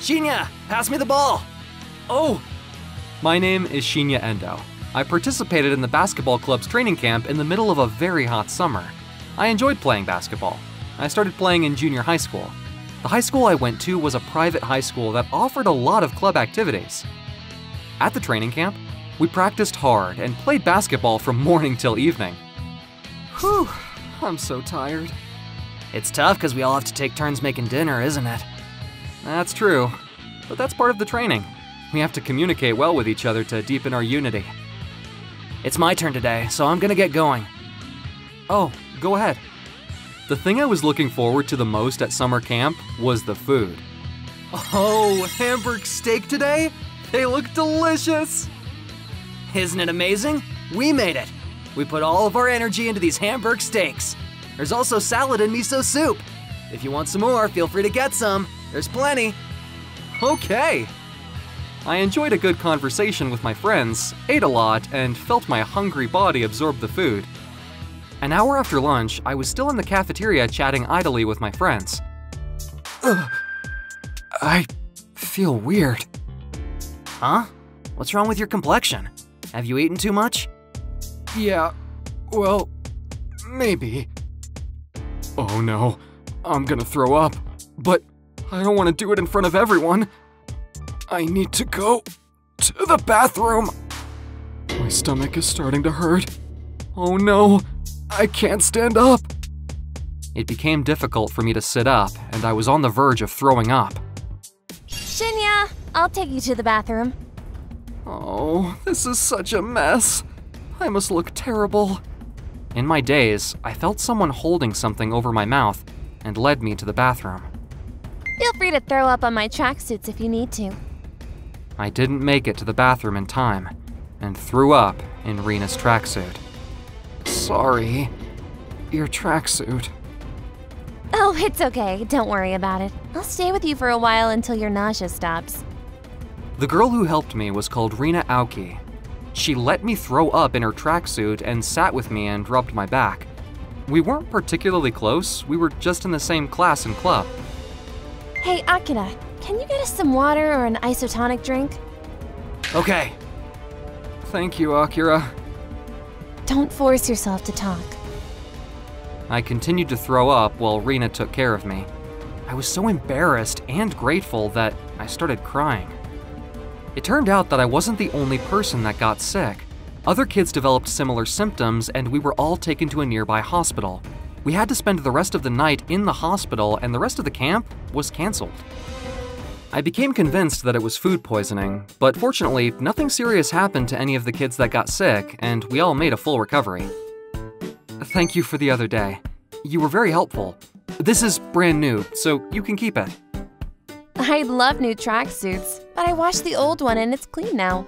Shinya, pass me the ball! Oh! My name is Shinya Endo. I participated in the basketball club's training camp in the middle of a very hot summer. I enjoyed playing basketball. I started playing in junior high school. The high school I went to was a private high school that offered a lot of club activities. At the training camp, we practiced hard and played basketball from morning till evening. Whew, I'm so tired. It's tough because we all have to take turns making dinner, isn't it? That's true, but that's part of the training. We have to communicate well with each other to deepen our unity. It's my turn today, so I'm gonna get going. Oh, go ahead. The thing I was looking forward to the most at summer camp was the food. Oh, Hamburg steak today? They look delicious! Isn't it amazing? We made it! We put all of our energy into these Hamburg steaks. There's also salad and miso soup. If you want some more, feel free to get some. There's plenty. Okay. I enjoyed a good conversation with my friends, ate a lot, and felt my hungry body absorb the food. An hour after lunch, I was still in the cafeteria chatting idly with my friends. Ugh. I feel weird. Huh? What's wrong with your complexion? Have you eaten too much? Yeah, well, maybe. Oh no, I'm gonna throw up. But I don't want to do it in front of everyone. I need to go to the bathroom. My stomach is starting to hurt. Oh no, I can't stand up. It became difficult for me to sit up, and I was on the verge of throwing up. Shinya, I'll take you to the bathroom. Oh, this is such a mess. I must look terrible. In my daze, I felt someone holding something over my mouth and led me to the bathroom. Feel free to throw up on my tracksuits if you need to. I didn't make it to the bathroom in time and threw up in Rena's tracksuit. Sorry, your tracksuit. Oh, it's okay. Don't worry about it. I'll stay with you for a while until your nausea stops. The girl who helped me was called Rina Aoki. She let me throw up in her tracksuit and sat with me and rubbed my back. We weren't particularly close, we were just in the same class and club. Hey, Akira, can you get us some water or an isotonic drink? Okay. Thank you, Akira. Don't force yourself to talk. I continued to throw up while Rina took care of me. I was so embarrassed and grateful that I started crying. It turned out that I wasn't the only person that got sick. Other kids developed similar symptoms, and we were all taken to a nearby hospital. We had to spend the rest of the night in the hospital, and the rest of the camp was canceled. I became convinced that it was food poisoning, but fortunately, nothing serious happened to any of the kids that got sick, and we all made a full recovery. Thank you for the other day. You were very helpful. This is brand new, so you can keep it. I love new tracksuits, but I washed the old one and it's clean now.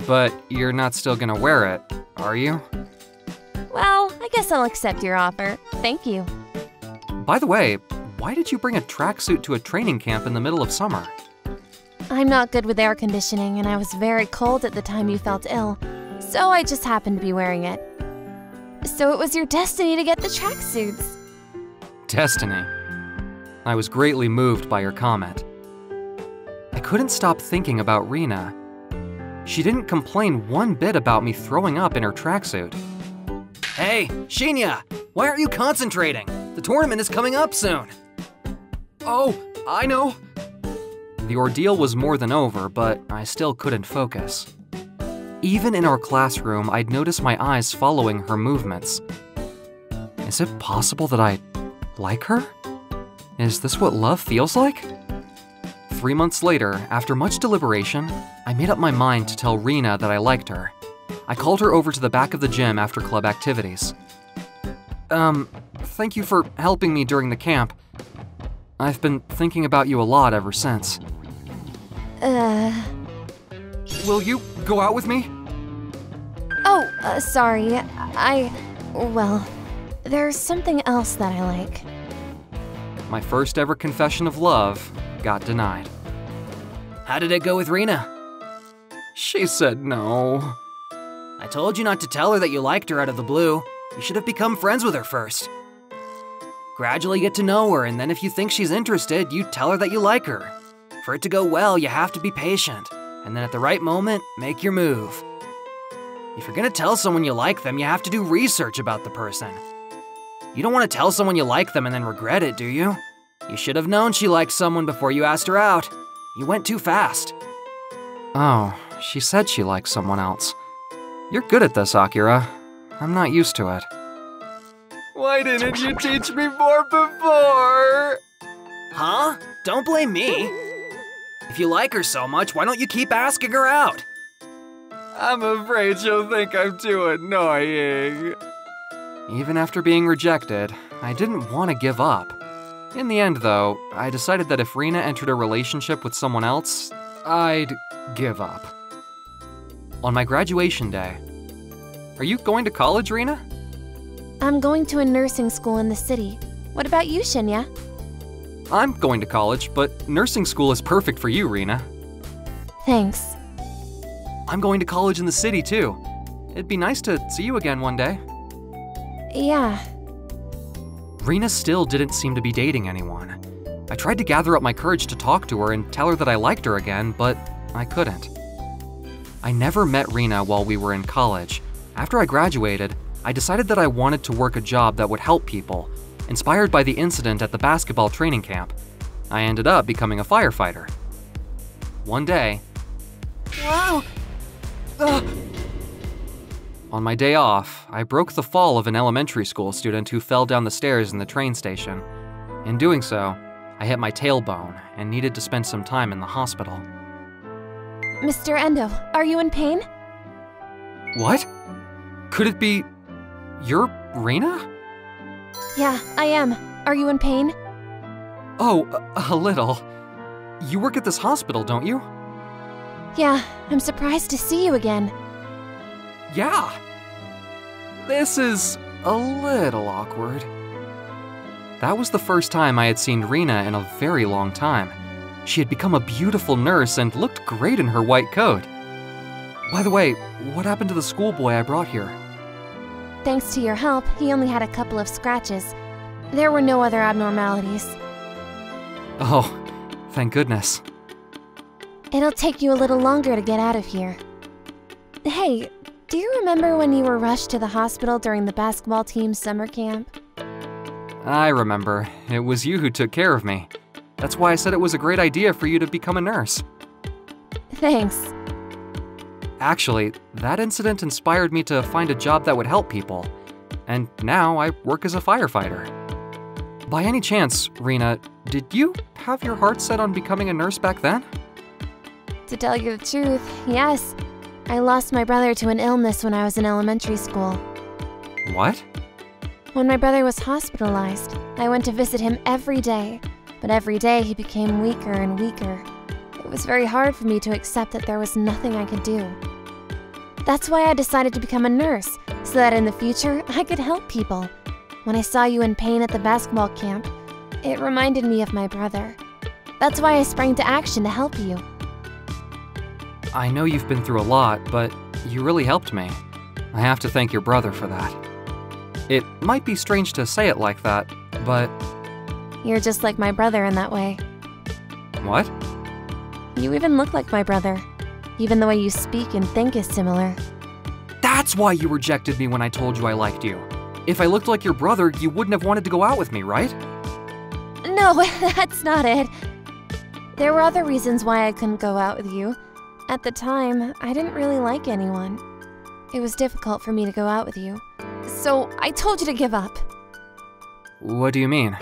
But you're not still gonna wear it, are you? Well, I guess I'll accept your offer. Thank you. By the way, why did you bring a tracksuit to a training camp in the middle of summer? I'm not good with air conditioning and I was very cold at the time you felt ill, so I just happened to be wearing it. So it was your destiny to get the tracksuits. Destiny. I was greatly moved by your comment. I couldn't stop thinking about Rina. She didn't complain one bit about me throwing up in her tracksuit. Hey, Shinya, why aren't you concentrating? The tournament is coming up soon. Oh, I know. The ordeal was more than over, but I still couldn't focus. Even in our classroom, I'd notice my eyes following her movements. Is it possible that I like her? Is this what love feels like? 3 months later, after much deliberation, I made up my mind to tell Rina that I liked her. I called her over to the back of the gym after club activities. Thank you for helping me during the camp. I've been thinking about you a lot ever since. Will you go out with me? Oh, sorry. Well, there's something else that I like. My first ever confession of love got denied. How did it go with Rina? She said no. I told you not to tell her that you liked her out of the blue. You should have become friends with her first. Gradually get to know her, and then if you think she's interested, you tell her that you like her. For it to go well, you have to be patient, and then at the right moment, make your move. If you're gonna tell someone you like them, you have to do research about the person. You don't want to tell someone you like them and then regret it, do you? You should have known she liked someone before you asked her out. You went too fast. Oh, she said she liked someone else. You're good at this, Akira. I'm not used to it. Why didn't you teach me more before? Huh? Don't blame me. If you like her so much, why don't you keep asking her out? I'm afraid she'll think I'm too annoying. Even after being rejected, I didn't want to give up. In the end, though, I decided that if Rina entered a relationship with someone else, I'd give up. On my graduation day. Are you going to college, Rina? I'm going to a nursing school in the city. What about you, Shinya? I'm going to college, but nursing school is perfect for you, Rina. Thanks. I'm going to college in the city, too. It'd be nice to see you again one day. Yeah. Rina still didn't seem to be dating anyone. I tried to gather up my courage to talk to her and tell her that I liked her again, but I couldn't. I never met Rina while we were in college. After I graduated, I decided that I wanted to work a job that would help people, inspired by the incident at the basketball training camp. I ended up becoming a firefighter. One day, Wow! on my day off, I broke the fall of an elementary school student who fell down the stairs in the train station. In doing so, I hit my tailbone and needed to spend some time in the hospital. Mr. Endo, are you in pain? What? Could it be... you're Rina? Yeah, I am. Are you in pain? Oh, a little. You work at this hospital, don't you? Yeah, I'm surprised to see you again. Yeah. This is a little awkward. That was the first time I had seen Rina in a very long time. She had become a beautiful nurse and looked great in her white coat. By the way, what happened to the schoolboy I brought here? Thanks to your help, he only had a couple of scratches. There were no other abnormalities. Oh, thank goodness. It'll take you a little longer to get out of here. Hey, do you remember when you were rushed to the hospital during the basketball team's summer camp? I remember. It was you who took care of me. That's why I said it was a great idea for you to become a nurse. Thanks. Actually, that incident inspired me to find a job that would help people. And now I work as a firefighter. By any chance, Rina, did you have your heart set on becoming a nurse back then? To tell you the truth, yes. I lost my brother to an illness when I was in elementary school. What? When my brother was hospitalized, I went to visit him every day, but every day he became weaker and weaker. It was very hard for me to accept that there was nothing I could do. That's why I decided to become a nurse, so that in the future I could help people. When I saw you in pain at the basketball camp, it reminded me of my brother. That's why I sprang to action to help you. I know you've been through a lot, but you really helped me. I have to thank your brother for that. It might be strange to say it like that, but... You're just like my brother in that way. What? You even look like my brother. Even the way you speak and think is similar. That's why you rejected me when I told you I liked you. If I looked like your brother, you wouldn't have wanted to go out with me, right? No, that's not it. There were other reasons why I couldn't go out with you. At the time, I didn't really like anyone. It was difficult for me to go out with you. So I told you to give up. What do you mean?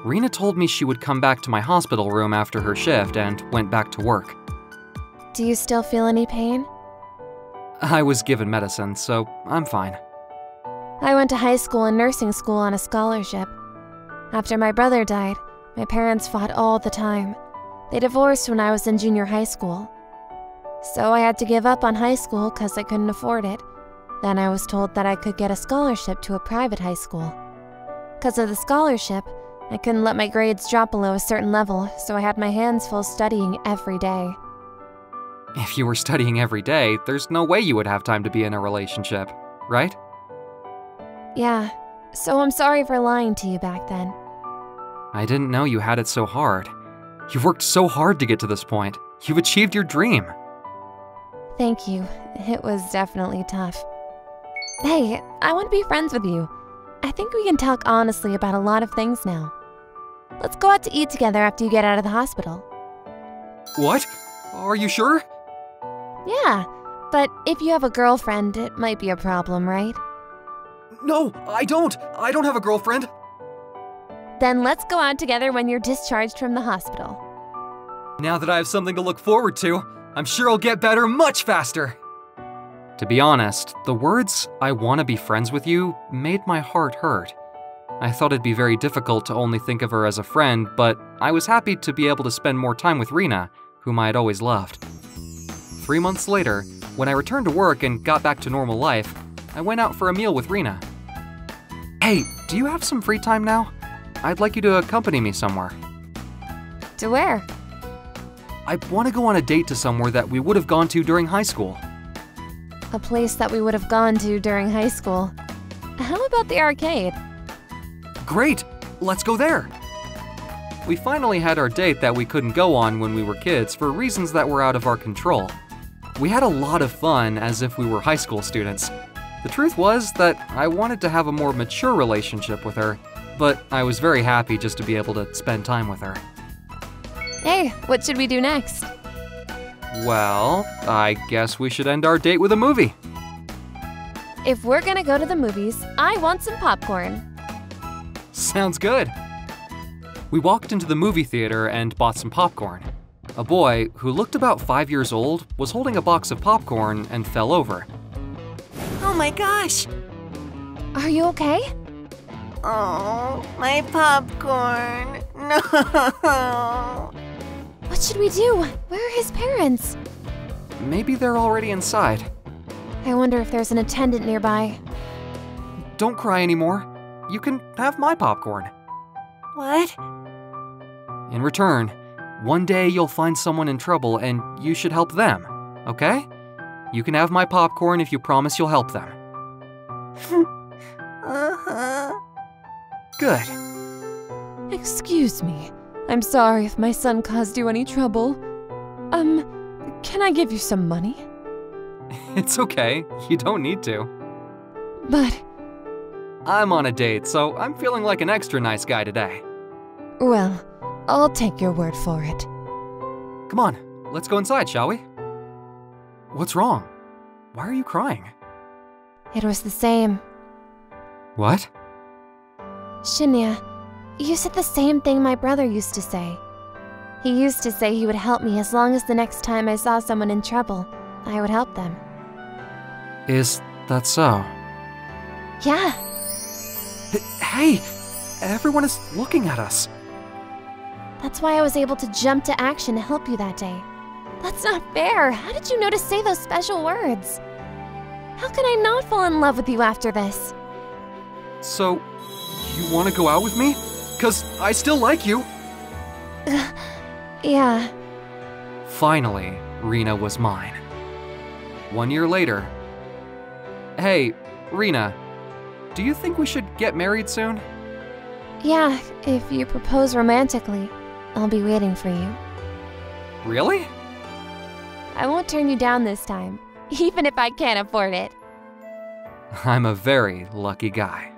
Rina told me she would come back to my hospital room after her shift and went back to work. Do you still feel any pain? I was given medicine, so I'm fine. I went to high school and nursing school on a scholarship. After my brother died, my parents fought all the time. They divorced when I was in junior high school. So I had to give up on high school because I couldn't afford it. Then I was told that I could get a scholarship to a private high school. Because of the scholarship, I couldn't let my grades drop below a certain level, so I had my hands full studying every day. If you were studying every day, there's no way you would have time to be in a relationship, right? Yeah, so I'm sorry for lying to you back then. I didn't know you had it so hard. You've worked so hard to get to this point. You've achieved your dream. Thank you. It was definitely tough. Hey, I want to be friends with you. I think we can talk honestly about a lot of things now. Let's go out to eat together after you get out of the hospital. What? Are you sure? Yeah, but if you have a girlfriend, it might be a problem, right? No, I don't. I don't have a girlfriend. Then let's go out together when you're discharged from the hospital. Now that I have something to look forward to, I'm sure I'll get better much faster. To be honest, the words, "I want to be friends with you," made my heart hurt. I thought it'd be very difficult to only think of her as a friend, but I was happy to be able to spend more time with Rena, whom I had always loved. 3 months later, when I returned to work and got back to normal life, I went out for a meal with Rena. Hey, do you have some free time now? I'd like you to accompany me somewhere. To where? I want to go on a date to somewhere that we would have gone to during high school. A place that we would have gone to during high school. How about the arcade? Great, let's go there. We finally had our date that we couldn't go on when we were kids for reasons that were out of our control. We had a lot of fun as if we were high school students. The truth was that I wanted to have a more mature relationship with her, but I was very happy just to be able to spend time with her. Hey, what should we do next? Well, I guess we should end our date with a movie. If we're gonna go to the movies, I want some popcorn. Sounds good. We walked into the movie theater and bought some popcorn. A boy, who looked about 5 years old, was holding a box of popcorn and fell over. Oh my gosh! Are you okay? Oh, my popcorn. No! What should we do? Where are his parents? Maybe they're already inside. I wonder if there's an attendant nearby. Don't cry anymore. You can have my popcorn. What? In return, one day you'll find someone in trouble and you should help them, okay? You can have my popcorn if you promise you'll help them. Uh-huh. Good. Excuse me. I'm sorry if my son caused you any trouble. Can I give you some money? It's okay. You don't need to. But, I'm on a date, so I'm feeling like an extra nice guy today. well, I'll take your word for it. Come on, let's go inside, shall we? What's wrong? Why are you crying? It was the same. What? Shinya, you said the same thing my brother used to say. He used to say he would help me as long as the next time I saw someone in trouble, I would help them. Is that so? Yeah, Hey! Everyone is looking at us. that's why I was able to jump to action to help you that day. That's not fair. How did you know to say those special words? How can I not fall in love with you after this? So, you want to go out with me? 'Cause I still like you. Yeah. Finally, Rena was mine. 1 year later. Hey, Rena, do you think we should get married soon? Yeah, if you propose romantically, I'll be waiting for you. Really? I won't turn you down this time, even if I can't afford it. I'm a very lucky guy.